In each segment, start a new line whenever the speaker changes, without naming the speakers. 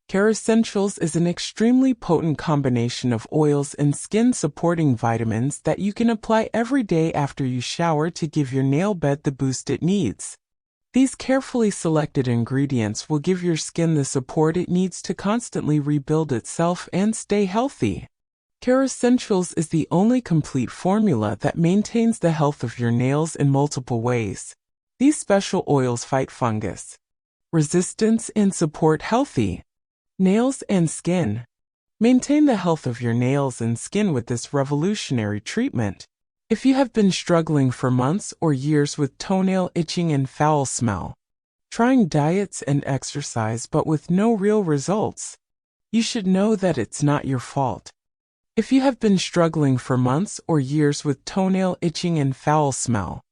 Kerassentials is an extremely potent combination of oils and skin-supporting vitamins that you can apply every day after you shower to give your nail bed the boost it needs. These carefully selected ingredients will give your skin the support it needs to constantly rebuild itself and stay healthy. Kerassentials is the only complete formula that maintains the health of your nails in multiple ways. These special oils fight fungus resistance and support healthy nails and skin. Maintain the health of your nails and skin with this revolutionary treatment. If you have been struggling for months or years with toenail itching and foul smell, trying diets and exercise but with no real results, you should know that it's not your fault. If you have been struggling for months or years with toenail itching and foul smell,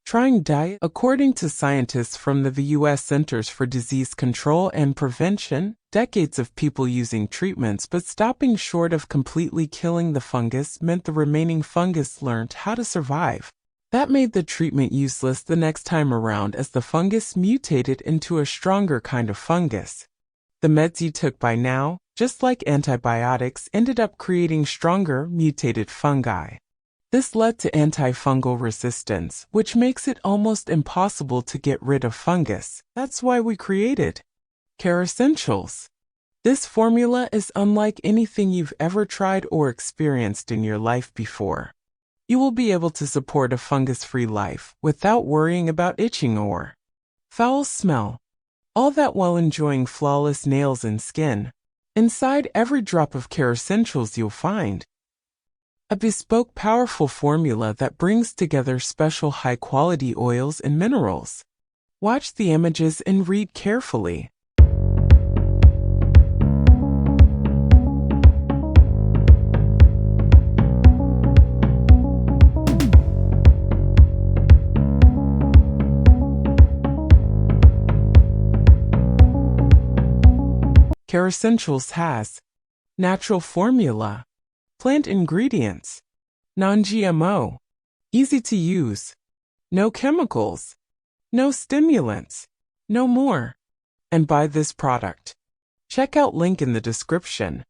trying diet, according to scientists from the U.S. Centers for Disease Control and Prevention, decades of people using treatments but stopping short of completely killing the fungus meant the remaining fungus learned how to survive. That made the treatment useless the next time around as the fungus mutated into a stronger kind of fungus. The meds you took by now, just like antibiotics, ended up creating stronger, mutated fungi. This led to antifungal resistance, which makes it almost impossible to get rid of fungus. That's why we created Kerassentials. This formula is unlike anything you've ever tried or experienced in your life before. You will be able to support a fungus-free life without worrying about itching or foul smell. All that while enjoying flawless nails and skin. Inside every drop of Kerassentials you'll find a bespoke, powerful formula that brings together special high-quality oils and minerals. Watch the images and read carefully. Kerassentials has natural formula, plant ingredients, non-GMO, easy to use, no chemicals, no stimulants, no more. And buy this product. Check out link in the description.